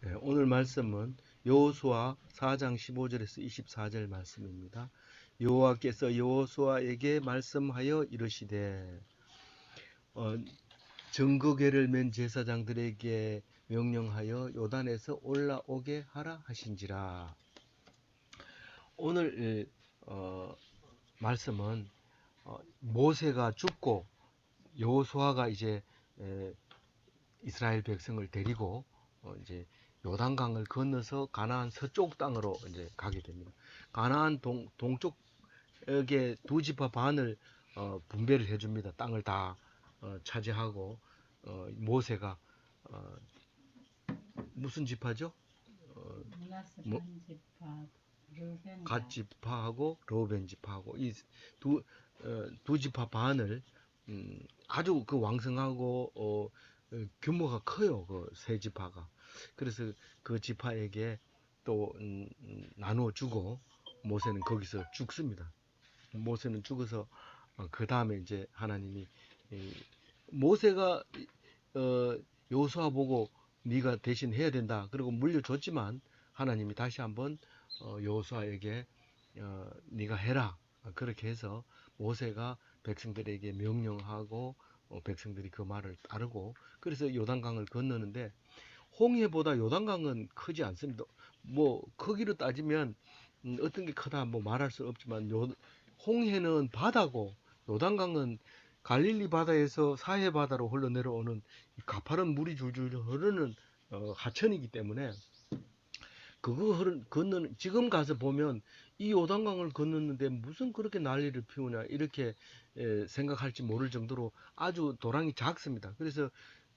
네, 오늘 말씀은 여호수아 4장 15절에서 24절 말씀입니다. 여호와께서 여호수아에게 말씀하여 이르시되 어, 증거궤를 맨 제사장들에게 명령하여 요단에서 올라오게 하라 하신지라. 오늘 말씀은 모세가 죽고 여호수아가 이제 이스라엘 백성을 데리고 이제 요단강을 건너서 가나안 서쪽 땅으로 이제 가게 됩니다. 가나안 동쪽에 두 지파 반을 분배를 해줍니다. 땅을 다 차지하고 모세가 어, 무슨 지파죠? 므낫세 뭐, 반지파, 르벤 갓 지파하고 로벤 지파하고 이 두 지파 반을 아주 그 왕성하고 규모가 커요. 그 세 지파가. 그래서 그 지파에게 또 나누어 주고 모세는 거기서 죽습니다. 모세는 죽어서 그 다음에 이제 하나님이 모세가 여호수아 보고 네가 대신 해야 된다. 그리고 물려줬지만 하나님이 다시 한번 여호수아에게 네가 해라. 그렇게 해서 모세가 백성들에게 명령하고 백성들이 그 말을 따르고 그래서 요단강을 건너는데 홍해보다 요단강은 크지 않습니다. 뭐 크기로 따지면 어떤 게 크다 뭐 말할 수 없지만 홍해는 바다고 요단강은 갈릴리 바다에서 사해 바다로 흘러내려오는 가파른 물이 줄줄 흐르는 하천이기 때문에 그거 건너는 지금 가서 보면 이 요단강을 건넜는데 무슨 그렇게 난리를 피우냐 이렇게 생각할지 모를 정도로 아주 도랑이 작습니다. 그래서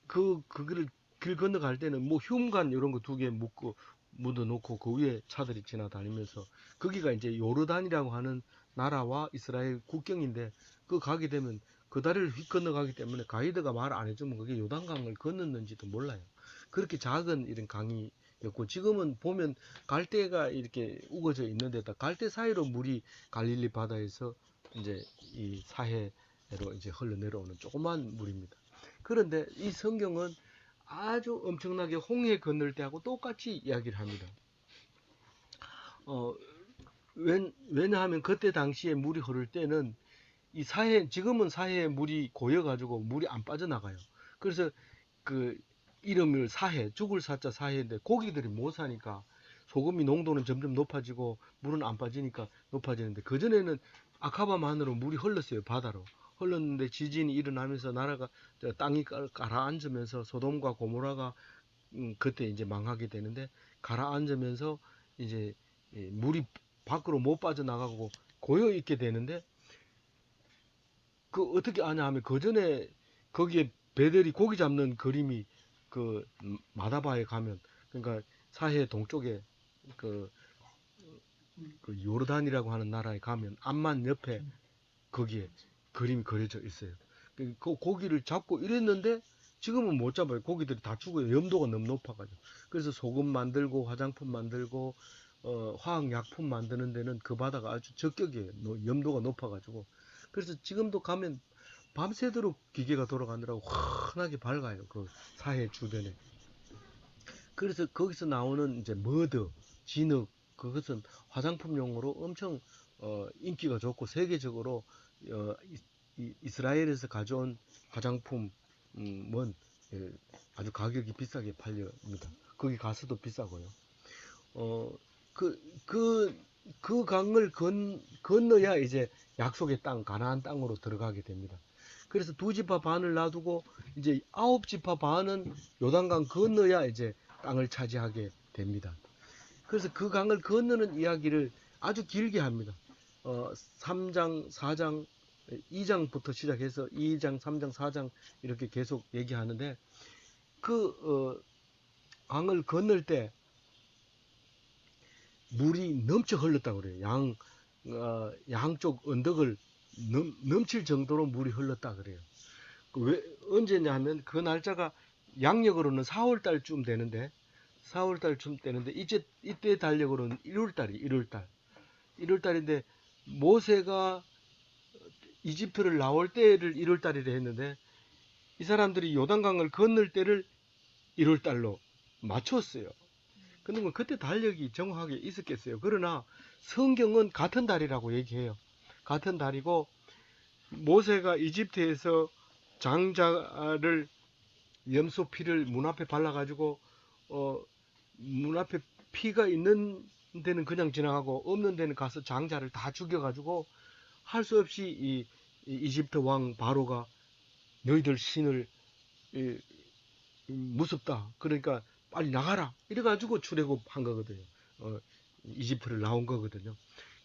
그거를 길 건너갈 때는 뭐 흉간 이런 거 두 개 묶고 묻어 놓고 그 위에 차들이 지나다니면서 거기가 이제 요르단이라고 하는 나라와 이스라엘 국경인데 그 가게 되면 그 다리를 휙 건너가기 때문에 가이드가 말 안 해주면 그게 요단강을 건넜는지도 몰라요. 그렇게 작은 이런 강이었고 지금은 보면 갈대가 이렇게 우거져 있는데다 갈대 사이로 물이 갈릴리 바다에서 이제 이 사해로 이제 흘러 내려오는 조그만 물입니다. 그런데 이 성경은 아주 엄청나게 홍해 건널 때하고 똑같이 이야기를 합니다. 어, 왜냐하면 그때 당시에 물이 흐를 때는 이 지금은 사해에 물이 고여가지고 물이 안 빠져나가요. 그래서 그 이름을 죽을 사자 사해인데 고기들이 못 사니까 소금이 농도는 점점 높아지고 물은 안 빠지니까 높아지는데 그전에는 아카바만으로 물이 흘렀어요. 바다로. 흘렀는데 지진이 일어나면서 나라가 땅이 가라앉으면서 소돔과 고모라가 그때 이제 망하게 되는데 가라앉으면서 이제 물이 밖으로 못 빠져나가고 고여 있게 되는데 그 어떻게 아냐 하면 그 전에 거기에 배들이 고기 잡는 그림이 그 마다바에 가면 그러니까 사해 동쪽에 그, 그 요르단이라고 하는 나라에 가면 암만 옆에 거기에 그림이 그려져 있어요. 그 고기를 잡고 이랬는데 지금은 못 잡아요. 고기들이 다 죽어요. 염도가 너무 높아가지고. 그래서 소금 만들고 화장품 만들고 화학약품 만드는 데는 그 바다가 아주 적격이에요. 염도가 높아가지고. 그래서 지금도 가면 밤새도록 기계가 돌아가느라고 환하게 밝아요. 그 사해 주변에. 그래서 거기서 나오는 이제 머드, 진흙, 그것은 화장품용으로 엄청 인기가 좋고 세계적으로 이스라엘에서 가져온 화장품은 예, 아주 가격이 비싸게 팔립니다. 거기 가서도 비싸고요. 어, 그, 그, 그 강을 건너야 이제 약속의 땅, 가나안 땅으로 들어가게 됩니다. 그래서 두 지파 반을 놔두고 이제 아홉 지파 반은 요단강 건너야 이제 땅을 차지하게 됩니다. 그래서 그 강을 건너는 이야기를 아주 길게 합니다. 3장, 4장, 2장부터 시작해서 2장, 3장, 4장 이렇게 계속 얘기하는데 그 강을 건널 때 물이 넘쳐 흘렀다고 그래요. 양쪽 언덕을 넘칠 정도로 물이 흘렀다 그래요. 왜 언제냐 하면 그 날짜가 양력으로는 4월 달쯤 되는데 4월 달쯤 되는데 이때 달력으로는 1월 달이 1월 달. 1월 달인데 모세가 이집트를 나올 때를 1월 달이라 했는데 이 사람들이 요단강을 건널 때를 1월 달로 맞췄어요. 근데 그때 달력이 정확하게 있었겠어요. 그러나 성경은 같은 달이라고 얘기해요. 같은 달이고 모세가 이집트에서 장자를 염소 피를 문 앞에 발라가지고 문 앞에 피가 있는 데는 그냥 지나가고 없는 데는 가서 장자를 다 죽여가지고 할 수 없이 이 이집트 왕 바로가 너희들 신을 무섭다. 그러니까 빨리 나가라. 이래가지고 출애굽한 거거든요. 이집트를 나온 거거든요.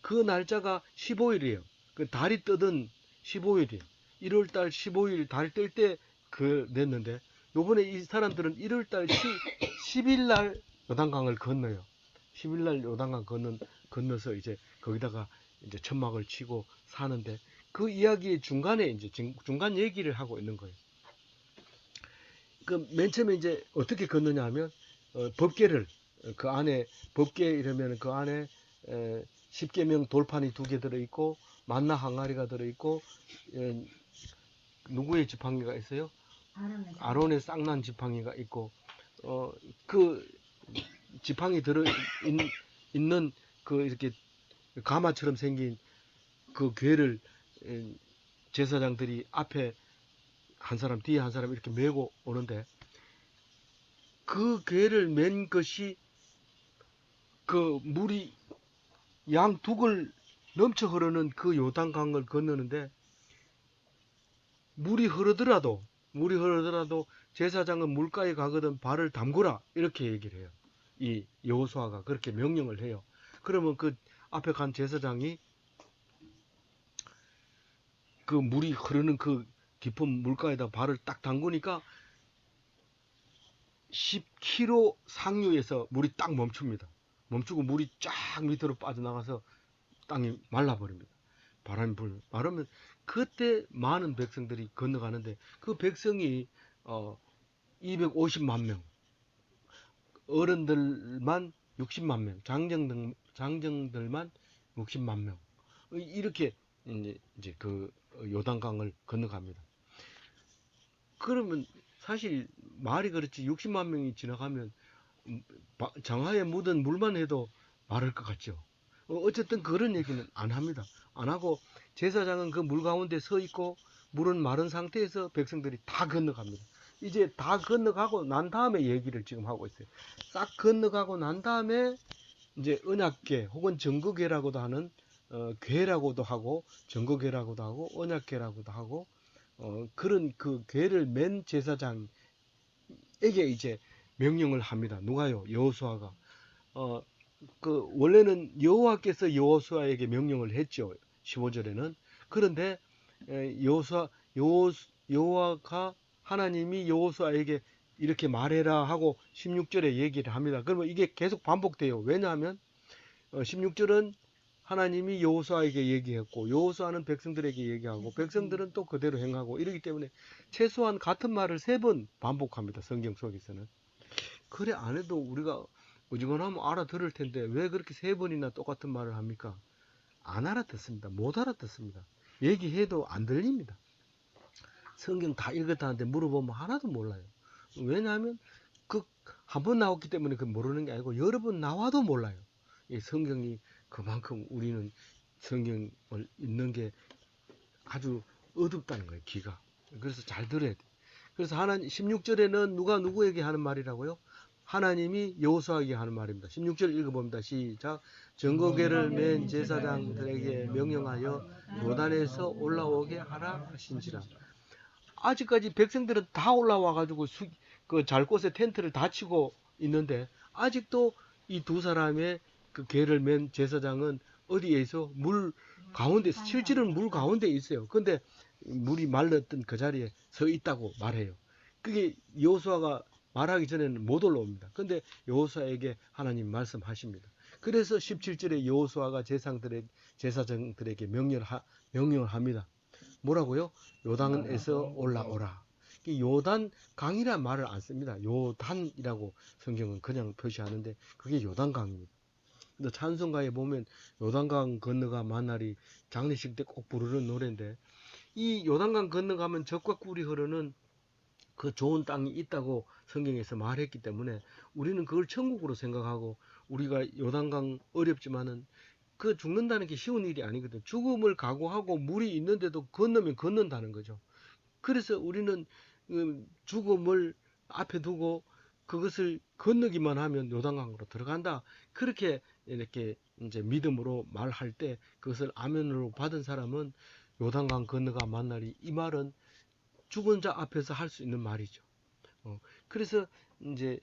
그 날짜가 15일이에요. 그 달이 뜨던 15일이에요. 1월달 15일 달 뜰 때 그 냈는데 요번에 이 사람들은 1월달 10일 날 요단강을 건너요. 10일 날 요단강 건너서 이제 거기다가 이제 천막을 치고 사는데 그 이야기의 중간에 이제 중간 얘기를 하고 있는 거예요. 그 맨 처음에 이제 어떻게 걷느냐 하면 법궤를 그 안에 법궤 이러면 그 안에 10계명 돌판이 2개 들어 있고 만나 항아리가 들어 있고 누구의 지팡이가 있어요? 아론의 쌍난 지팡이가 있고 그 지팡이 들어 있는 그 이렇게 가마처럼 생긴 그 궤를 제사장들이 앞에 한 사람 뒤에 한 사람 이렇게 메고 오는데 그 궤를 맨 것이 그 물이 양둑을 넘쳐 흐르는 그 요단강을 건너는데 물이 흐르더라도 제사장은 물가에 가거든 발을 담그라 이렇게 얘기를 해요. 이 여호수아가 그렇게 명령을 해요. 그러면 그 앞에 간 제사장이 그 물이 흐르는 그 깊은 물가에다 발을 딱 담그니까 10km 상류에서 물이 딱 멈춥니다. 멈추고 물이 쫙 밑으로 빠져나가서 땅이 말라버립니다. 바람이 불면. 말하면 그때 많은 백성들이 건너가는데 그 백성이 250만 명, 어른들만 60만 명, 장정들만 60만 명. 이렇게 이제 그 요단강을 건너갑니다. 그러면 사실 말이 그렇지 60만 명이 지나가면 장화에 묻은 물만 해도 마를 것 같죠. 어쨌든 그런 얘기는 안 합니다. 안 하고 제사장은 그 물 가운데 서 있고 물은 마른 상태에서 백성들이 다 건너갑니다. 이제 다 건너가고 난 다음에 얘기를 지금 하고 있어요. 싹 건너가고 난 다음에 이제 언약궤 혹은 정거궤라고도 하는 궤라고도 하고 정거궤라고도 하고 언약궤라고도 하고 그런 그 궤를 맨 제사장에게 이제 명령을 합니다. 누가요? 여호수아가. 그 원래는 여호와께서 여호수아에게 명령을 했죠. 15절에는. 그런데 여호와가 하나님이 여호수아에게 이렇게 말해라 하고 16절에 얘기를 합니다. 그러면 이게 계속 반복돼요. 왜냐하면 16절은 하나님이 여호수아에게 얘기했고 여호수아는 백성들에게 얘기하고 백성들은 또 그대로 행하고 이러기 때문에 최소한 같은 말을 3번 반복합니다. 성경 속에서는. 그래 안 해도 우리가 어지간하면 알아들을 텐데 왜 그렇게 3번이나 똑같은 말을 합니까? 안 알아듣습니다. 못 알아듣습니다. 얘기해도 안 들립니다. 성경 다 읽었다는데 물어보면 하나도 몰라요. 왜냐하면 그 한 번 나왔기 때문에 그 모르는 게 아니고 여러 번 나와도 몰라요. 이 성경이 그만큼 우리는 성경을 읽는 게 아주 어둡다는 거예요. 귀가. 그래서 잘 들어야 돼. 그래서 하나님 16절에는 누가 누구에게 하는 말이라고요? 하나님이 여호수아에게 하는 말입니다. 16절 읽어봅니다. 시작. 정거궤를 맨 제사장들에게 명령하여 요단에서 올라오게 하라 하신지라. 아직까지 백성들은 다 올라와 가지고 그 잘 곳에 텐트를 다 치고 있는데 아직도 이 2사람의 그 궤를 맨 제사장은 어디에 있어? 물 가운데, 실제로는 물 가운데 있어요. 근데 물이 말랐던 그 자리에 서 있다고 말해요. 그게 여호수아가 말하기 전에는 못 올라옵니다. 근데 여호수아에게 하나님 말씀하십니다. 그래서 17절에 여호수아가 제사장들에게 명령을 합니다. 뭐라고요? 요단에서 올라오라. 요단 강이란 말을 안 씁니다. 요단이라고 성경은 그냥 표시하는데 그게 요단강입니다. 근데 찬송가에 보면 요단강 건너가 만날이 장례식 때 꼭 부르는 노래인데 이 요단강 건너가면 젖과 꿀이 흐르는 그 좋은 땅이 있다고 성경에서 말했기 때문에 우리는 그걸 천국으로 생각하고, 우리가 요단강 어렵지만은 그 죽는다는 게 쉬운 일이 아니거든. 죽음을 각오하고 물이 있는데도 건너면 건넌다는 거죠. 그래서 우리는 죽음을 앞에 두고 그것을 건너기만 하면 요단강으로 들어간다. 그렇게 이렇게 이제 믿음으로 말할 때 그것을 아멘으로 받은 사람은 요단강 건너가 만나리, 이 말은 죽은 자 앞에서 할 수 있는 말이죠. 그래서 이제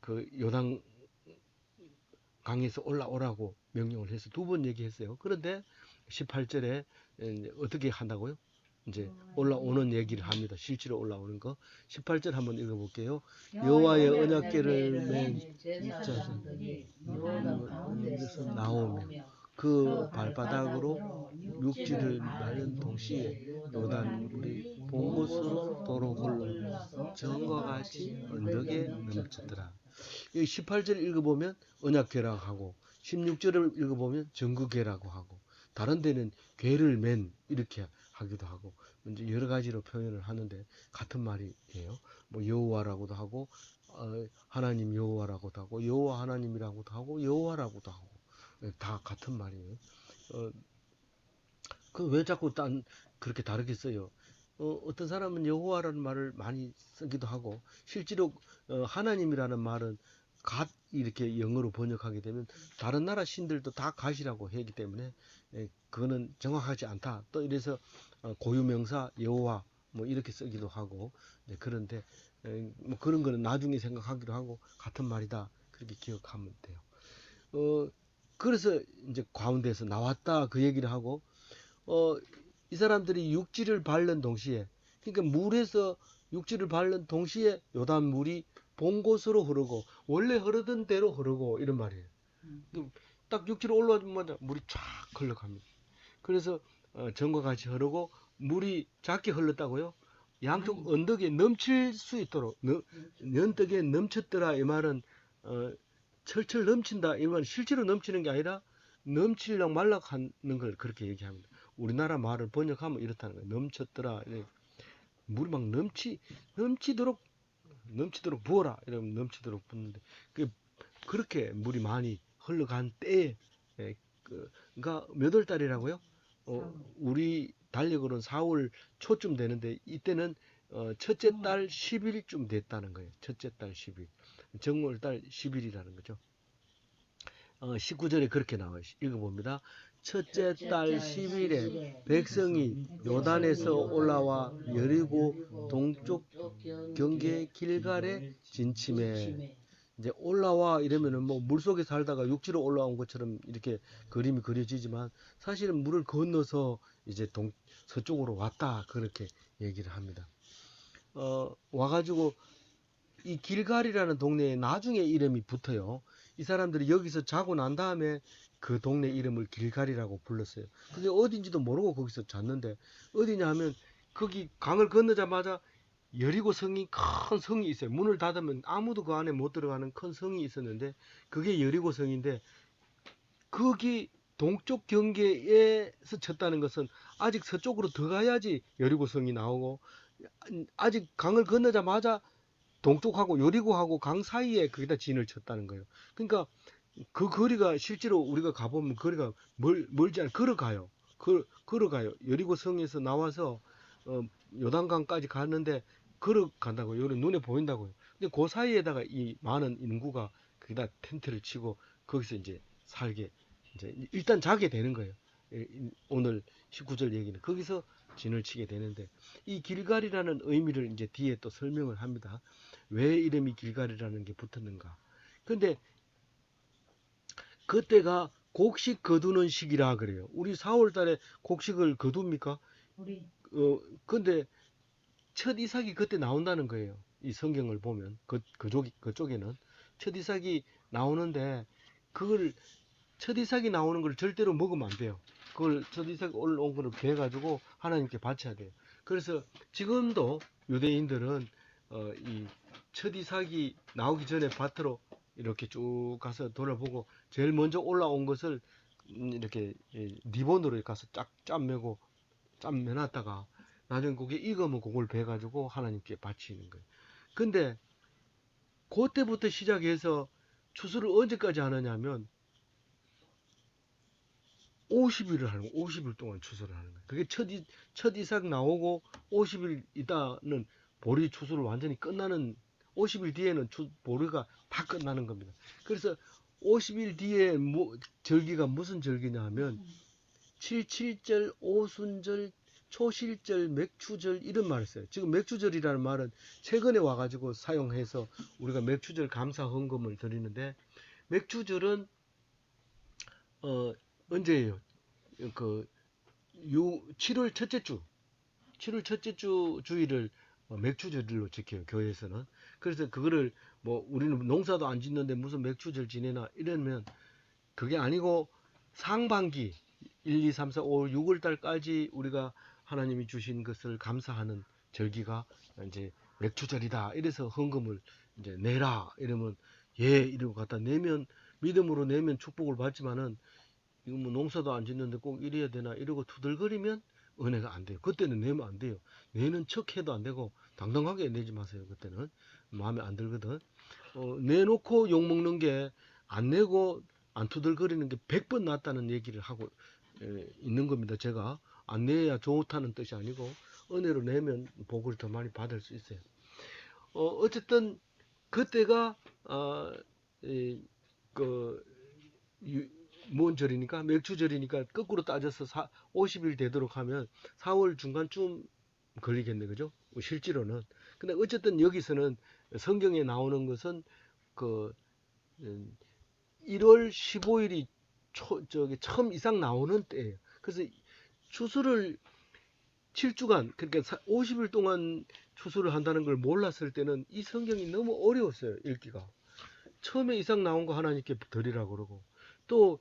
그 요단 강에서 올라오라고 명령을 해서 두 번 얘기했어요. 그런데 18절에 어떻게 한다고요? 이제 올라오는 얘기를 합니다. 실제로 올라오는 거. 18절 한번 읽어볼게요. 여호와의 언약궤를 맨 제사장들이 요단 가운데서 나오며 그 발바닥으로 육지를 밟는 동시에 요단 물이 본 곳으로 도로 흘러 전과 같이 언덕에 넘쳤더라. 이 18절 읽어보면 언약궤라고 하고 16절을 읽어보면 정구궤라고 하고, 다른 데는 궤를 맨 이렇게 하기도 하고 이제 여러 가지로 표현을 하는데 같은 말이에요. 뭐 여호와라고도 하고 하나님 여호와라고도 하고 여호와 하나님이라고도 하고 여호와라고도 하고 다 같은 말이에요. 그 왜 자꾸 그렇게 다르게 써요? 어떤 사람은 여호와라는 말을 많이 쓰기도 하고, 실제로 하나님이라는 말은 갓 이렇게 영어로 번역하게 되면 다른 나라 신들도 다 갓이라고 하기 때문에 그거는 정확하지 않다. 또 이래서 고유명사 여호와 뭐 이렇게 쓰기도 하고, 그런데 뭐 그런 거는 나중에 생각하기도 하고 같은 말이다. 그렇게 기억하면 돼요. 그래서 이제 가운데서 나왔다 그 얘기를 하고, 이 사람들이 육지를 밟는 동시에, 그러니까 물에서 육지를 밟는 동시에 요단 물이 본 곳으로 흐르고 원래 흐르던 대로 흐르고 이런 말이에요. 딱 육지로 올라오자마자 물이 쫙 흘러갑니다. 그래서 전과 같이 흐르고 물이 작게 흘렀다고요? 양쪽 언덕에 넘칠 수 있도록 언덕에 넘쳤더라 이 말은 철철 넘친다 이 말은 실제로 넘치는 게 아니라 넘치려고 말라고 하는 걸 그렇게 얘기합니다. 우리나라 말을 번역하면 이렇다는 거예요. 넘쳤더라. 물이 막 넘치도록 부어라. 이러면 넘치도록 붓는데, 그렇게 물이 많이 흘러간 때에, 그러니까 몇 월 달이라고요? 우리 달력으로는 4월 초쯤 되는데, 이때는 첫째 달 10일쯤 됐다는 거예요. 첫째 달 10일. 정월 달 10일이라는 거죠. 19절에 그렇게 나와요. 읽어봅니다. 첫째 달 10일에 백성이 요단에서 올라와 여리고 동쪽 경계 길갈에 진침해. 이제 올라와 이러면은 뭐 물속에 살다가 육지로 올라온 것처럼 이렇게 그림이 그려지지만 사실은 물을 건너서 이제 서쪽으로 왔다 그렇게 얘기를 합니다. 와가지고 이 길갈이라는 동네에 나중에 이름이 붙어요. 이 사람들이 여기서 자고 난 다음에 그 동네 이름을 길갈이라고 불렀어요. 그게 어딘지도 모르고 거기서 잤는데, 어디냐 하면 거기 강을 건너자마자 여리고 성이, 큰 성이 있어요. 문을 닫으면 아무도 그 안에 못 들어가는 큰 성이 있었는데 그게 여리고 성인데, 거기 동쪽 경계에서 쳤다는 것은 아직 서쪽으로 더 가야지 여리고 성이 나오고, 아직 강을 건너자마자 동쪽하고 여리고하고 강 사이에 거기다 진을 쳤다는 거예요. 그러니까 그 거리가 실제로 우리가 가보면 거리가 멀지 않아. 걸어가요. 걸어가요. 여리고 성에서 나와서 요단강까지 가는데 걸어간다고요. 여기 눈에 보인다고요. 근데 그 사이에다가 이 많은 인구가 거기다 텐트를 치고 거기서 이제 살게, 이제 일단 자게 되는 거예요. 오늘 19절 얘기는 거기서 진을 치게 되는데, 이 길갈이라는 의미를 이제 뒤에 또 설명을 합니다. 왜 이름이 길갈이라는 게 붙었는가. 근데 그때가 곡식 거두는 시기라 그래요. 우리 4월 달에 곡식을 거둡니까? 우리 근데 첫 이삭이 그때 나온다는 거예요. 이 성경을 보면 그쪽에는 첫 이삭이 나오는데, 그걸 첫 이삭이 나오는 걸 절대로 먹으면 안 돼요. 그걸 첫 이삭 올라온 거를 베가지고 하나님께 바쳐야 돼요. 그래서 지금도 유대인들은 이 첫 이삭이 나오기 전에 밭으로 이렇게 쭉 가서 돌아보고 제일 먼저 올라온 것을 이렇게 리본으로 가서 쫙 짬매고 짬매놨다가 나중에 그게 익으면 그걸 베가지고 하나님께 바치는 거예요. 근데 그때부터 시작해서 추수를 언제까지 하느냐면 50일을 하는 거예요. 50일 동안 추수를 하는 거예요. 그게 첫 이삭 나오고 50일 있다는 보리 추수를 완전히 끝나는 50일 뒤에는 보리가 다 끝나는 겁니다. 그래서 50일 뒤에 절기가 무슨 절기냐 하면 77절, 오순절, 초실절, 맥추절 이런 말을 써요. 지금 맥추절이라는 말은 최근에 와가지고 사용해서 우리가 맥추절 감사 헌금을 드리는데 맥추절은 언제예요? 그 7월 첫째 주, 7월 첫째 주 주일을 맥추절로 지켜요. 교회에서는. 그래서 그거를 뭐 우리는 농사도 안 짓는데 무슨 맥추절 지내나 이러면 그게 아니고 상반기 1, 2, 3, 4, 5, 6월 달까지 우리가 하나님이 주신 것을 감사하는 절기가 이제 맥추절이다. 이래서 헌금을 이제 내라. 이러면 예 이러고 갖다 내면 믿음으로 내면 축복을 받지만은 이거 뭐 농사도 안 짓는데 꼭 이래야 되나 이러고 투덜거리면 은혜가 안 돼요. 그때는 내면 안 돼요. 내는 척해도 안 되고 당당하게 내지 마세요. 그때는 마음에 안 들거든. 내놓고 욕 먹는 게 안 내고 안 투덜거리는 게 100번 낫다는 얘기를 하고 있는 겁니다. 제가 안 내야 좋다는 뜻이 아니고 은혜로 내면 복을 더 많이 받을 수 있어요. 어쨌든 그때가 뭔 절이니까 맥주절이니까 거꾸로 따져서 50일 되도록 하면 4월 중간쯤 걸리겠네, 그죠? 실제로는. 근데 어쨌든 여기서는 성경에 나오는 것은 그 1월 15일이 처음 이상 나오는 때예요. 그래서 추수를 7주간 그러니까 50일 동안 추수를 한다는 걸 몰랐을 때는 이 성경이 너무 어려웠어요, 읽기가. 처음에 이상 나온 거 하나님께 드리라고 그러고 또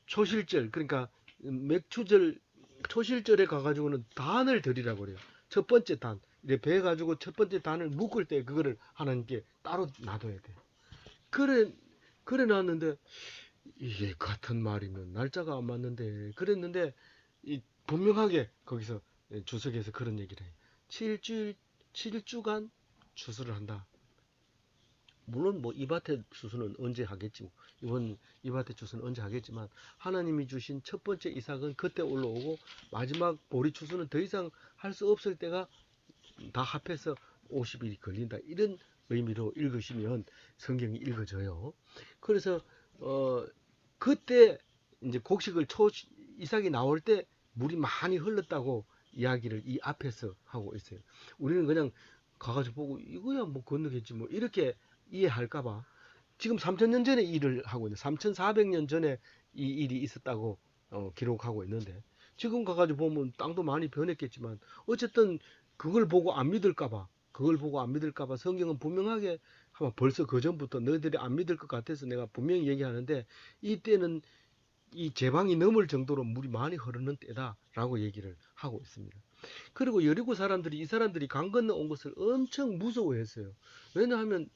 초실절 그러니까 맥추절 초실절에 가가지고는 단을 드리라고 그래요. 첫 번째 단 이제 배 가지고 첫 번째 단을 묶을 때 그거를 하나님께 따로 놔둬야 돼. 그래 놨는데 이게 같은 말이면 날짜가 안 맞는데 그랬는데 분명하게 거기서 주석에서 그런 얘기를 해요. 7주간 추수를 한다. 물론 뭐 이밭의 추수는 언제 하겠지. 이번 이밭의 추수는 언제 하겠지만 하나님이 주신 첫 번째 이삭은 그때 올라오고 마지막 보리 추수는 더 이상 할 수 없을 때가 다 합해서 50일이 걸린다. 이런 의미로 읽으시면 성경이 읽어져요. 그래서 그때 이제 곡식을 이삭이 나올 때 물이 많이 흘렀다고 이야기를 이 앞에서 하고 있어요. 우리는 그냥 가가지고 보고 이거야 뭐 건너겠지 뭐 이렇게 이해할까봐 지금 3000년 전에 일을 하고 있는 3400년 전에 이 일이 있었다고 기록하고 있는데 지금 가가지고 보면 땅도 많이 변했겠지만 어쨌든 그걸 보고 안 믿을까봐 성경은 분명하게 아마 벌써 그 전부터 너희들이 안 믿을 것 같아서 내가 분명히 얘기하는데 이때는 이 제방이 넘을 정도로 물이 많이 흐르는 때다라고 얘기를 하고 있습니다. 그리고 여리고 사람들이 이 사람들이 강 건너 온 것을 엄청 무서워했어요. 왜냐하면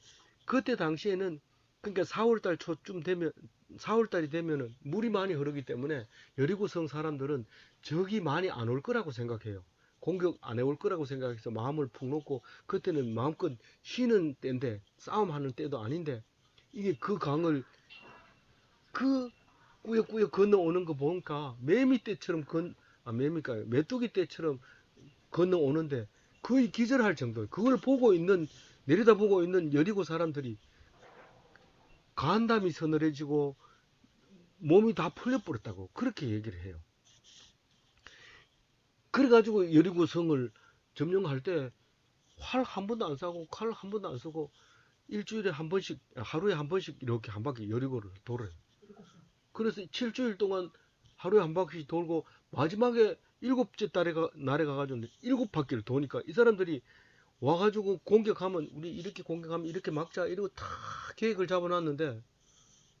그때 당시에는 그러니까 4월달 초쯤 되면 4월달이 되면은 물이 많이 흐르기 때문에 여리고성 사람들은 적이 많이 안 올 거라고 생각해요. 공격 안 해올 거라고 생각해서 마음을 푹 놓고 그때는 마음껏 쉬는 때인데 싸움하는 때도 아닌데 이게 그 강을 그 꾸역꾸역 건너오는 거 보니까 매미 떼처럼 메뚜기 떼처럼 건너오는데 거의 기절할 정도. 그걸 보고 있는 내려다보고 있는 여리고 사람들이 간담이 서늘해지고 몸이 다 풀려버렸다고 그렇게 얘기를 해요. 그래가지고 여리고 성을 점령할 때 활 한 번도 안 쏴고 칼 한 번도 안 쓰고 일주일에 한 번씩 하루에 한 번씩 이렇게 한 바퀴 여리고를 돌아요. 그래서 7주일 동안 하루에 한 바퀴 돌고 마지막에 7째 날에 가가지고 7바퀴를 도니까 이 사람들이 와가지고 공격하면 우리 이렇게 공격하면 이렇게 막자 이러고 다 계획을 잡아놨는데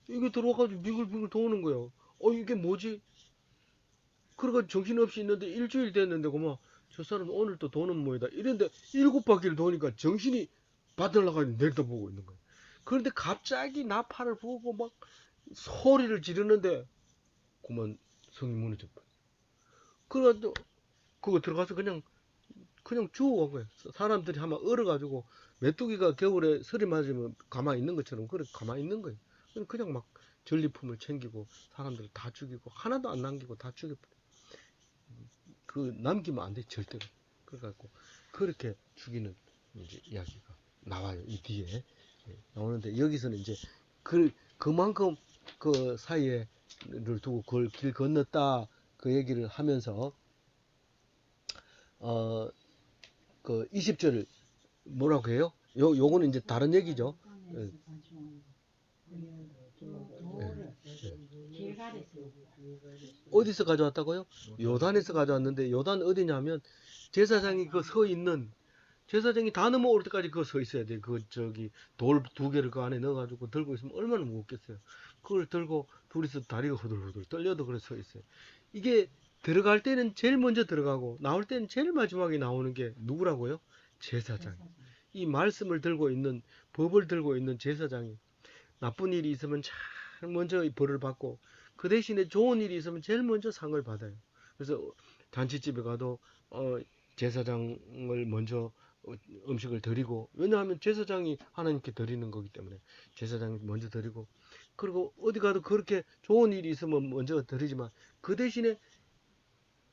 이게 들어와가지고 빙글빙글 도는 거예요. 이게 뭐지? 그러니까 정신없이 있는데 일주일 됐는데 그만 저 사람 오늘 또 도는 모이다 이랬는데 7바퀴를 도니까 정신이 받들나가지고 내려다보고 있는 거예요. 그런데 갑자기 나팔을 부고 막 소리를 지르는데 그만 성이 무너져 버려. 그래가지고 그거 들어가서 그냥 죽어간 거예요. 사람들이 아마 얼어가지고 메뚜기가 겨울에 설이 맞으면 가만히 있는 것처럼 그렇게 가만히 있는 거예요. 그냥 막 전리품을 챙기고 사람들을 다 죽이고 하나도 안 남기고 다 죽여버려. 그 남기면 안 돼 절대로. 그래갖고 그렇게 죽이는 이제 이야기가 나와요. 이 뒤에 나오는데 여기서는 이제 그만큼 그 사이에를 두고 그걸 길 건넜다 그 얘기를 하면서 그 20절을 뭐라고 해요? 요거는 이제 다른 얘기죠. 예. 어디서 가져왔다고요? 요단에서 가져왔는데 요단 어디냐면 제사장이 그 서 있는 제사장이 다 넘어올 때까지 그거 서 있어야 돼. 그 저기 돌 2개를 그 안에 넣어가지고 들고 있으면 얼마나 무겁겠어요. 그걸 들고 둘이서 다리가 후들후들 떨려도 그래 서 있어요. 이게 들어갈 때는 제일 먼저 들어가고 나올 때는 제일 마지막에 나오는 게 누구라고요? 제사장. 이 말씀을 들고 있는 법을 들고 있는 제사장이 나쁜 일이 있으면 제일 먼저 벌을 받고 그 대신에 좋은 일이 있으면 제일 먼저 상을 받아요. 그래서 잔치집에 가도 제사장을 먼저 음식을 드리고 왜냐하면 제사장이 하나님께 드리는 거기 때문에 제사장이 먼저 드리고 그리고 어디 가도 그렇게 좋은 일이 있으면 먼저 드리지만 그 대신에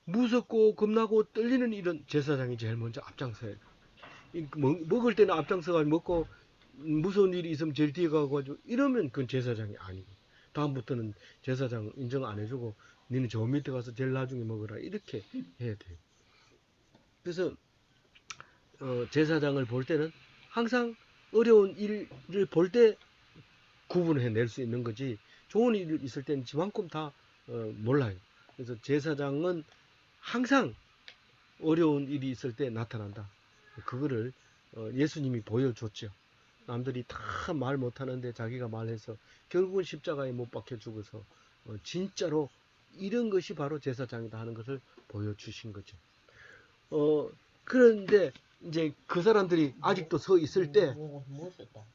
무섭고 겁나고 떨리는 일은 제사장이 제일 먼저 앞장서야 돼. 먹을 때는 앞장서가 먹고 무서운 일이 있으면 제일 뒤에 가가지고 이러면 그건 제사장이 아니고 다음부터는 제사장 인정 안 해주고 니는 저 밑에 가서 제일 나중에 먹어라 이렇게 해야 돼요. 그래서 제사장을 볼 때는 항상 어려운 일을 볼 때 구분해 낼 수 있는 거지 좋은 일 있을 때는 지만큼 다 몰라요. 그래서 제사장은 항상 어려운 일이 있을 때 나타난다. 그거를 예수님이 보여줬죠. 남들이 다 말 못하는데 자기가 말해서 결국은 십자가에 못 박혀 죽어서 진짜로 이런 것이 바로 제사장이다 하는 것을 보여주신 거죠. 그런데 이제 그 사람들이 아직도 서 있을 때,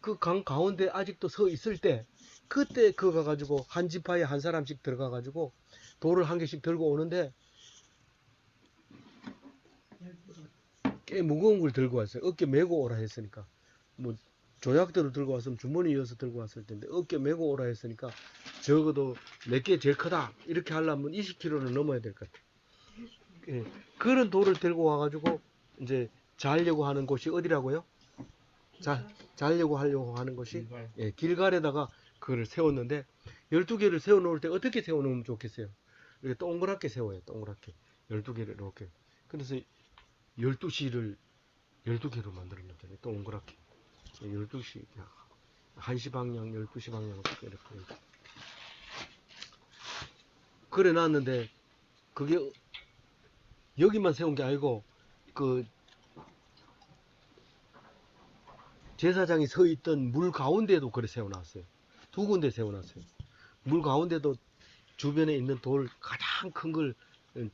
그 강 가운데 아직도 서 있을 때, 그때 그거 가지고 한 지파에 한 사람씩 들어가 가지고 돌을 한 개씩 들고 오는데 꽤 무거운 걸 들고 왔어요. 어깨 메고 오라 했으니까. 뭐 조약대로 들고 왔으면 주머니 이어서 들고 왔을 텐데 어깨 메고 오라 했으니까 적어도 내게 제일 크다 이렇게 하려면 20kg는 넘어야 될 것 같아요. 예, 그런 돌을 들고 와가지고 이제 자려고 하는 곳이 어디라고요? 자려고 하려고 하는 곳이 예, 길갈에다가 그걸 세웠는데 12개를 세워놓을 때 어떻게 세워놓으면 좋겠어요? 이렇게 동그랗게 세워요. 동그랗게 12개를 이렇게. 그래서 12시를 12개로 만들어 놨잖아요. 동그랗게 12시 1시 방향 12시 방향 이렇게 그래 놨는데 그게 여기만 세운 게 아니고 그 제사장이 서 있던 물 가운데도 그래 세워놨어요. 2군데 세워놨어요. 물 가운데도 주변에 있는 돌 가장 큰 걸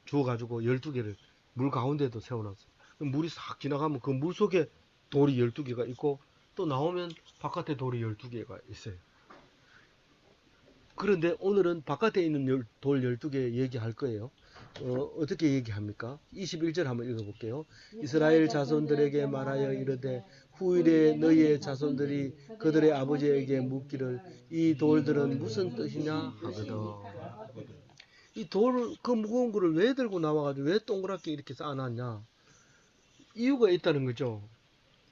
주워가지고 12개를 물 가운데도 세워놨어요. 물이 싹 지나가면 그 물 속에 돌이 12개가 있고 또 나오면 바깥에 돌이 12개가 있어요. 그런데 오늘은 바깥에 있는 돌 12개 얘기할 거예요. 어떻게 얘기합니까? 21절 한번 읽어볼게요. 이스라엘 자손들에게 말하여 이르되 후일에 너희의 자손들이 그들의 아버지에게 묻기를 이 돌들은 무슨 뜻이냐 하거든. 이 돌을 그 무거운 거를 왜 들고 나와가지고 왜 동그랗게 이렇게 쌓아놨냐? 이유가 있다는 거죠.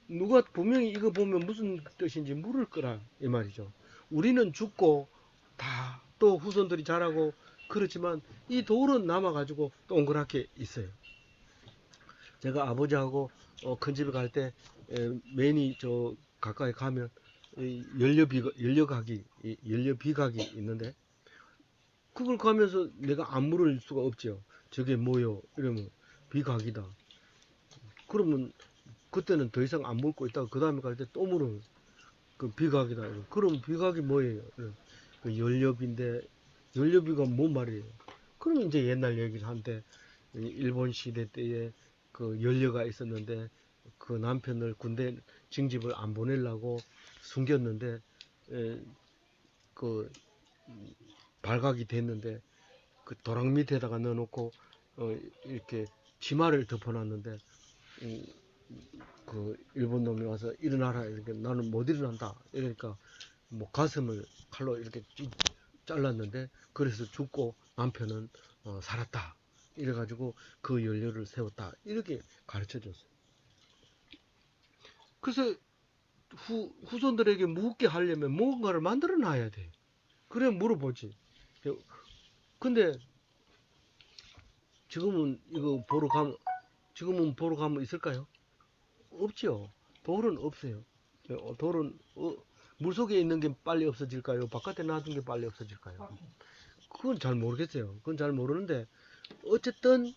누가 분명히 이거 보면 무슨 뜻인지 물을 거라 이 말이죠. 우리는 죽고 다 또 후손들이 자라고 그렇지만 이 돌은 남아가지고 동그랗게 있어요. 제가 아버지하고 큰 집에 갈 때 매니 저 가까이 가면 연료비각이 있는데 그걸 가면서 내가 안 물을 수가 없죠. 저게 뭐요? 이러면 비각이다. 그러면 그때는 더 이상 안 물고 있다가 그 다음에 갈 때 또 물어요. 그 비각이다. 그럼 비각이 뭐예요? 그 연료비인데 연료비가 뭔 말이에요? 그러면 이제 옛날 얘기를 한때 일본 시대 때에 그 연료가 있었는데 그 남편을 군대 징집을 안 보내려고 숨겼는데 그 발각이 됐는데 그 도랑 밑에다가 넣어놓고 이렇게 치마를 덮어놨는데 그 일본 놈이 와서 일어나라 이렇게 나는 못 일어난다 이러니까 뭐 가슴을 칼로 이렇게 잘랐는데 그래서 죽고 남편은 살았다 이래가지고 그 연료를 세웠다 이렇게 가르쳐 줬어요. 그래서 후손들에게 묻게 하려면 뭔가를 만들어 놔야 돼. 그래 물어보지. 근데 지금은 이거 지금은 보러 가면 있을까요? 없지요. 돌은 없어요. 돌은 물속에 있는 게 빨리 없어질까요? 바깥에 놔둔 게 빨리 없어질까요? 그건 잘 모르겠어요. 그건 잘 모르는데 어쨌든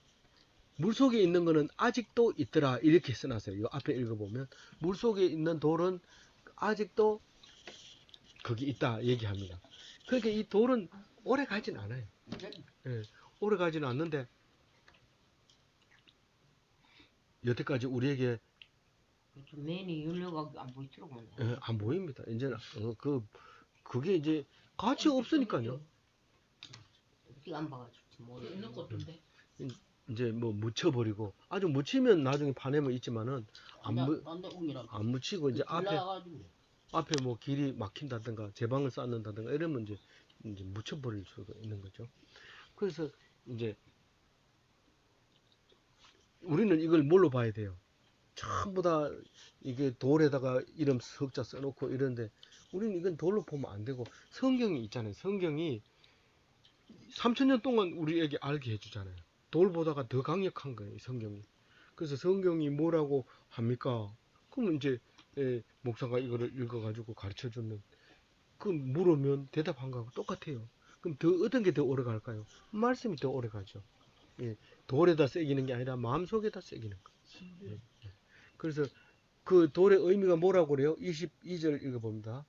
물속에 있는 거는 아직도 있더라 이렇게 써놨어요. 이 앞에 읽어보면 물속에 있는 돌은 아직도 거기 있다 얘기합니다. 그러니까 이 돌은 오래 가진 않아요. 예, 오래 가지는 않는데 여태까지 우리에게 맨이 연료가 안 보이더라고요. 안 보입니다. 이제는 그게 이제 가치 없으니까요. 어떻게 안 봐가지고 모르겠네. 있는 것도인데. 이제 뭐 묻혀버리고 아주 묻히면 나중에 파내면 있지만은 안 묻히고 이제 앞에 뭐 길이 막힌다든가 제방을 쌓는다든가 이러면 이제 묻혀버릴 수가 있는 거죠. 그래서 이제 우리는 이걸 뭘로 봐야 돼요? 전부 다 이게 돌에다가 이름 석자 써놓고 이런데 우리는 이건 돌로 보면 안 되고 성경이 있잖아요. 성경이 3000년 동안 우리에게 알게 해주잖아요. 돌보다가 더 강력한 거예요, 성경이. 그래서 성경이 뭐라고 합니까? 그러면 이제 목사가 이거를 읽어가지고 가르쳐주면 그 물으면 대답한 거하고 똑같아요. 그럼 더 어떤 게 더 오래 갈까요? 말씀이 더 오래 가죠. 예, 돌에다 새기는 게 아니라 마음속에다 새기는 거. 예. 그래서 그 돌의 의미가 뭐라고 그래요? 22절 읽어봅니다.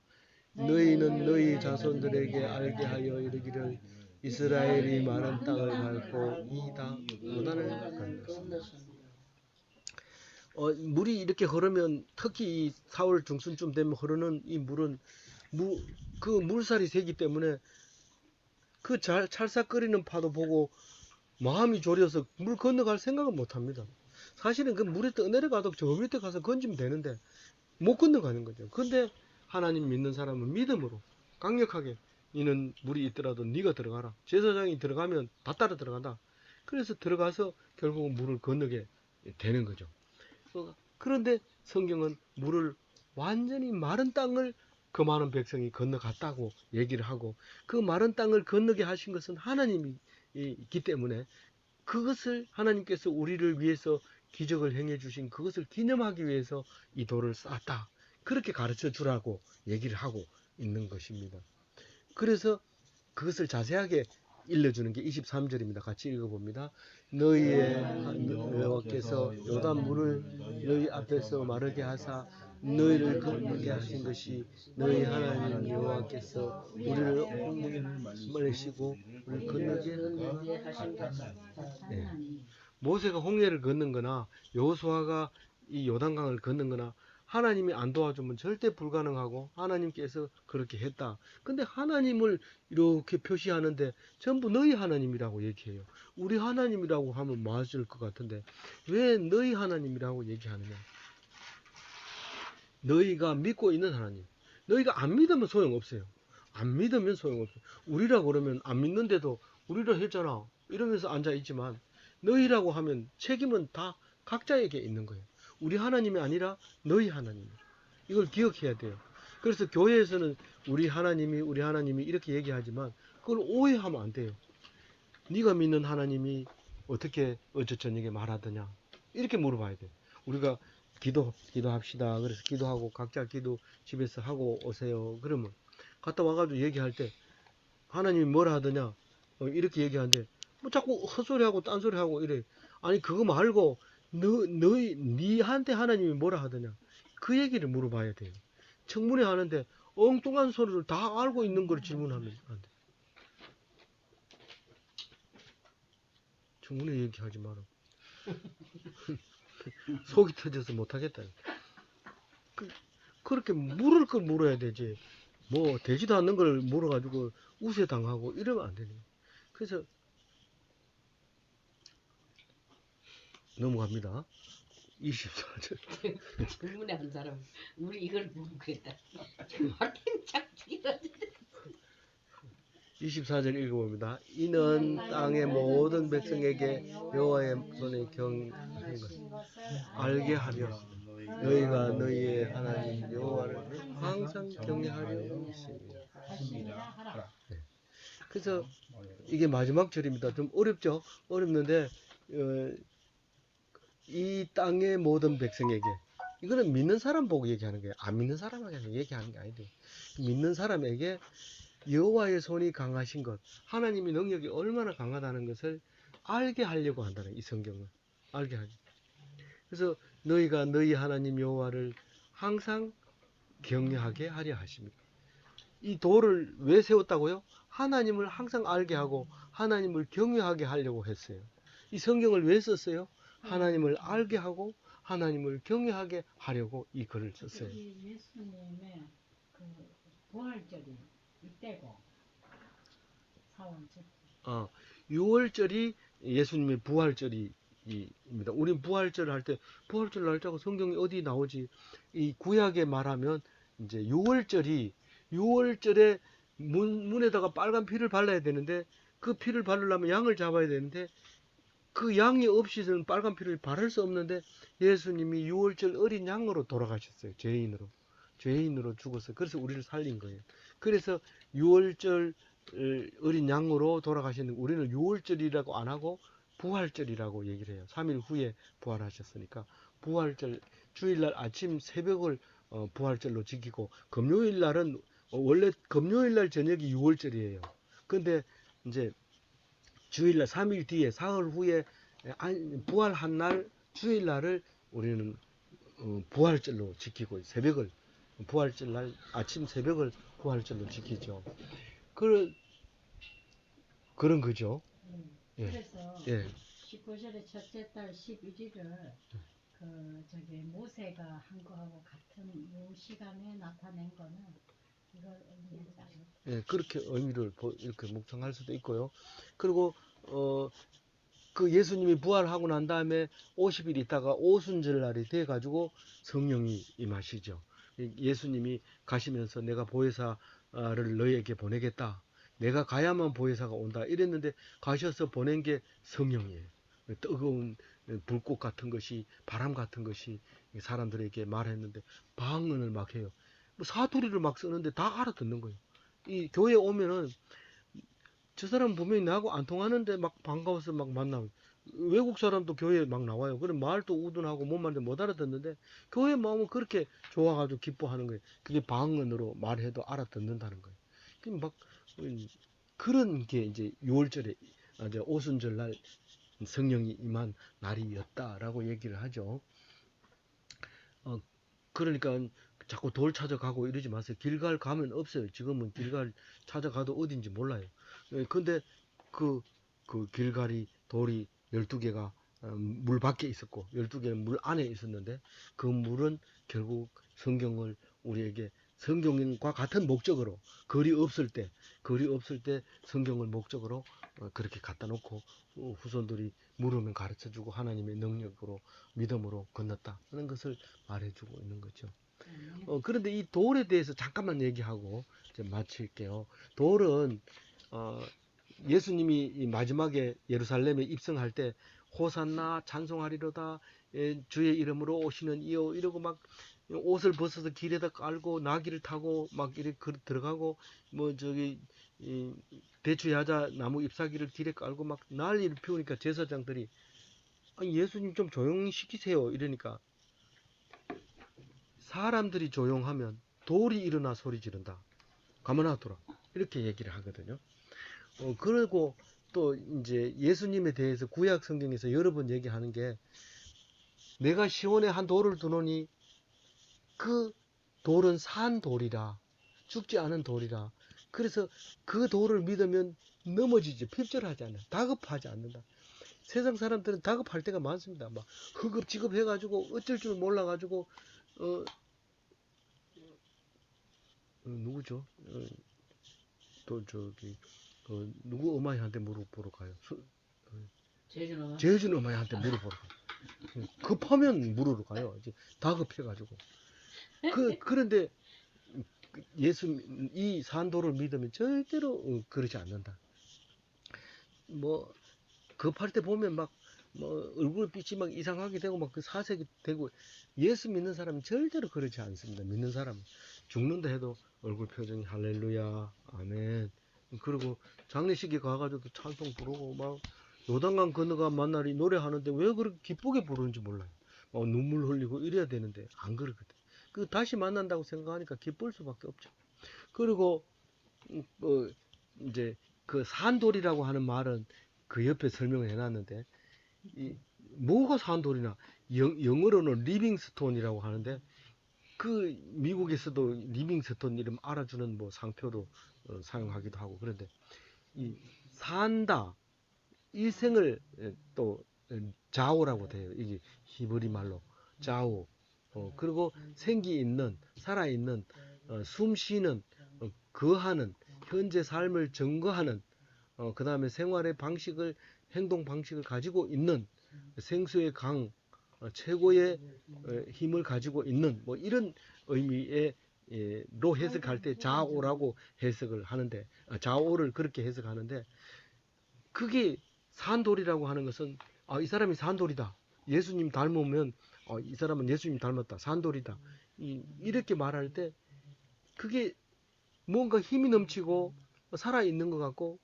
너희는 너희 자손들에게 알게 하여 이르기를 이스라엘이 마른 땅을 밟고 이다 요단을 건넜습니다. 물이 이렇게 흐르면 특히 이 4월 중순쯤 되면 흐르는 이 물은 그 물살이 세기 때문에 그 찰싹거리는 파도 보고 마음이 졸여서 물 건너갈 생각은 못 합니다. 사실은 그 물에 떠내려가도 저 밑에 가서 건지면 되는데 못 건너가는 거죠. 근데 하나님 믿는 사람은 믿음으로 강력하게 이는 물이 있더라도 네가 들어가라. 제사장이 들어가면 다 따라 들어간다. 그래서 들어가서 결국은 물을 건너게 되는 거죠. 그런데 성경은 물을 완전히 마른 땅을 그 많은 백성이 건너갔다고 얘기를 하고 그 마른 땅을 건너게 하신 것은 하나님이 있기 때문에 그것을 하나님께서 우리를 위해서 기적을 행해 주신 그것을 기념하기 위해서 이 돌을 쌓았다. 그렇게 가르쳐 주라고 얘기를 하고 있는 것입니다. 그래서 그것을 자세하게 일러주는 게 23절입니다. 같이 읽어봅니다. 너희의 여호와께서 요단 물을 너희 앞에서 마르게 하사 너희를 건너게 하신 것이 너희 하나님 여호와께서 우리를 홍해를 마시고 우리를 건너게 하신 것이다. 네. 모세가 홍해를 걷는 거나 여호수아가 이 요단강을 걷는 거나 하나님이 안 도와주면 절대 불가능하고 하나님께서 그렇게 했다. 근데 하나님을 이렇게 표시하는데 전부 너희 하나님이라고 얘기해요. 우리 하나님이라고 하면 맞을 것 같은데 왜 너희 하나님이라고 얘기하느냐. 너희가 믿고 있는 하나님. 너희가 안 믿으면 소용없어요. 안 믿으면 소용없어요. 우리라고 그러면 안 믿는데도 우리라 했잖아. 이러면서 앉아있지만 너희라고 하면 책임은 다 각자에게 있는 거예요. 우리 하나님이 아니라 너희 하나님. 이걸 기억해야 돼요. 그래서 교회에서는 우리 하나님이 이렇게 얘기하지만 그걸 오해하면 안 돼요. 네가 믿는 하나님이 어떻게 어제 저녁에 말하더냐 이렇게 물어봐야 돼요. 우리가 기도합시다. 그래서 기도하고 각자 기도 집에서 하고 오세요. 그러면 갔다 와가지고 얘기할 때 하나님이 뭐라 하더냐 이렇게 얘기하는데 뭐 자꾸 헛소리하고 딴소리하고 이래. 아니 그거 말고 니한테 하나님이 뭐라 하더냐 그 얘기를 물어봐야 돼요. 청문회 하는데 엉뚱한 소리를 다 알고 있는 걸 질문하면 안 돼. 청문회 얘기하지 마라. 속이 터져서 못하겠다. 그렇게 물을 걸 물어야 되지. 뭐 되지도 않는 걸 물어가지고 우세당하고 이러면 안 되네. 그래서 넘어갑니다. 24절. 불문에 한 사람 우리 이걸 보고 그랬다. 하여튼 죽이다. 24절 읽어봅니다. 이는 땅의 모든 백성에게 여호와의 손에 경한 것 알게 하려 너희가 너희의 하나님 여호와를 항상 경외하려 하심이라. 네. 그래서 이게 마지막 절입니다. 좀 어렵죠? 어렵는데 이 땅의 모든 백성에게 이거는 믿는 사람 보고 얘기하는 거예요. 안 믿는 사람에게 얘기하는 게 아니고 믿는 사람에게 여호와의 손이 강하신 것, 하나님의 능력이 얼마나 강하다는 것을 알게 하려고 한다는 이 성경은 알게 하죠. 그래서 너희가 너희 하나님 여호와를 항상 경외하게 하려 하십니다. 이 도를 왜 세웠다고요? 하나님을 항상 알게 하고 하나님을 경외하게 하려고 했어요. 이 성경을 왜 썼어요? 하나님을 알게 하고 하나님을 경외하게 하려고 이 글을 썼어요. 예수님의 그 부활절이 이때고 4월 6월절이 예수님의 부활절입니다. 우리 부활절 할 때 부활절 날짜가 성경에 어디 나오지? 이 구약에 말하면 이제 6월절에 문에다가 빨간 피를 발라야 되는데 그 피를 바르려면 양을 잡아야 되는데 그 양이 없이는 빨간 피를 바를 수 없는데 예수님이 6월절 어린 양으로 돌아가셨어요. 죄인으로 죽었어요. 그래서 우리를 살린 거예요. 그래서 6월절 어린 양으로 돌아가시는 우리는 6월절이라고 안 하고 부활절이라고 얘기를 해요. 3일 후에 부활하셨으니까 부활절 주일날 아침 새벽을 부활절로 지키고 금요일 날은 원래 금요일 날 저녁이 6월절이에요. 근데 이제 주일날 3일 뒤에 사흘 후에 부활한 날 주일날을 우리는 부활절로 지키고 새벽을 부활절 날 아침 새벽을 부활절로 지키죠. 그런 거죠. 예. 그래서 예. 19절의 첫째 달 11일을 그 저기 모세가 한 거하고 같은 요 시간에 나타낸 거는 이걸 의미하지 않아요. 예, 그렇게 의미를 이렇게 묵상할 수도 있고요. 그리고 그 예수님이 부활하고 난 다음에 50일 있다가 오순절 날이 돼 가지고 성령이 임하시죠. 예수님이 가시면서 내가 보혜사를 너희에게 보내겠다. 내가 가야만 보혜사가 온다. 이랬는데 가셔서 보낸 게 성령이에요. 뜨거운 불꽃 같은 것이 바람 같은 것이 사람들에게 말했는데 방언을 막 해요. 뭐 사투리를 막 쓰는데 다 알아듣는 거예요. 이 교회 오면은 저 사람 분명히 나하고 안 통하는데 막 반가워서 막 만나고 외국 사람도 교회에 막 나와요. 그럼 말도 우둔하고 뭔 말인지 못 알아듣는데 교회 마음은 그렇게 좋아가지고 기뻐하는 거예요. 그게 방언으로 말해도 알아듣는다는 거예요. 막 그런 게 이제 6월절에 이제 오순절 날 성령이 임한 날이었다라고 얘기를 하죠. 그러니까 자꾸 돌 찾아가고 이러지 마세요. 길갈 가면 없어요. 지금은 길갈 찾아가도 어딘지 몰라요. 근데 그 길갈이 돌이 12개가 물 밖에 있었고 12개는 물 안에 있었는데 그 물은 결국 성경을 우리에게 성경과 같은 목적으로 거리 없을 때 성경을 목적으로 그렇게 갖다 놓고 후손들이 물으면 가르쳐주고 하나님의 능력으로 믿음으로 건넜다 하는 것을 말해주고 있는 거죠. 그런데 이 돌에 대해서 잠깐만 얘기하고 이제 마칠게요. 돌은 예수님이 마지막에 예루살렘에 입성할 때 호산나 찬송하리로다 주의 이름으로 오시는 이요 이러고 막 옷을 벗어서 길에다 깔고 나귀를 타고 막 이렇게 들어가고 뭐 저기 대추야자 나무 잎사귀를 길에 깔고 막 난리를 피우니까 제사장들이 아니 예수님 좀 조용히 시키세요 이러니까 사람들이 조용하면 돌이 일어나 소리 지른다. 가만하더라. 이렇게 얘기를 하거든요. 그리고 또 이제 예수님에 대해서 구약 성경에서 여러 번 얘기하는 게 내가 시온에 한 돌을 두노니 그 돌은 산 돌이라 죽지 않은 돌이라. 그래서 그 돌을 믿으면 넘어지지 핍절하지 않아. 다급하지 않는다. 세상 사람들은 다급할 때가 많습니다. 막 허겁지겁 해가지고 어쩔 줄 몰라가지고 누구죠? 또 저기 누구 어마이한테 물어보러 가요. 재준 어마이한테 물어보러 가요. 급하면 물으러 가요. 이제 다 급해가지고. 그런데 이 산도를 믿으면 절대로 그러지 않는다. 뭐 급할 때 보면 막 뭐 얼굴빛이 막 이상하게 되고 막 그 사색이 되고, 예수 믿는 사람은 절대로 그러지 않습니다. 믿는 사람은 죽는다 해도 얼굴 표정이 할렐루야 아멘. 그리고 장례식에 가가지고 찬송 부르고 막 요단강 건너가 만나리 노래하는데 왜 그렇게 기쁘게 부르는지 몰라요. 막 눈물 흘리고 이래야 되는데 안 그러거든. 그 다시 만난다고 생각하니까 기쁠 수밖에 없죠. 그리고 뭐 이제 그 산돌이라고 하는 말은 그 옆에 설명을 해놨는데, 이 뭐가 산돌이나, 영어로는 리빙스톤이라고 하는데, 그 미국에서도 리빙스톤 이름 알아주는 뭐 상표로 사용하기도 하고. 그런데 이 산다, 일생을 또 자오라고 돼요. 이게 히브리 말로 자오. 그리고 생기 있는, 살아 있는, 숨 쉬는, 거하는, 현재 삶을 증거하는, 그 다음에 생활의 방식을, 행동 방식을 가지고 있는, 생수의 강, 최고의 힘을 가지고 있는, 뭐 이런 의미의 로 해석할 때 자오라고 해석을 하는데, 자오를 그렇게 해석하는데, 그게 산돌이라고 하는 것은, 이 사람이 산돌이다, 예수님 닮으면 이 사람은 예수님 닮았다, 산돌이다, 이렇게 말할 때 그게 뭔가 힘이 넘치고 살아있는 것 같고,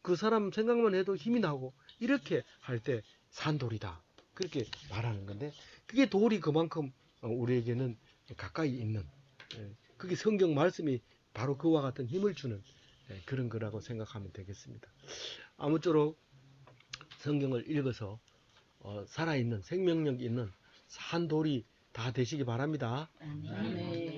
그 사람 생각만 해도 힘이 나고, 이렇게 할 때 산돌이다, 그렇게 말하는 건데, 그게 돌이 그만큼 우리에게는 가까이 있는, 그게 성경 말씀이 바로 그와 같은 힘을 주는 그런 거라고 생각하면 되겠습니다. 아무쪼록 성경을 읽어서 살아있는 생명력 있는 산돌이 다 되시기 바랍니다. 아멘.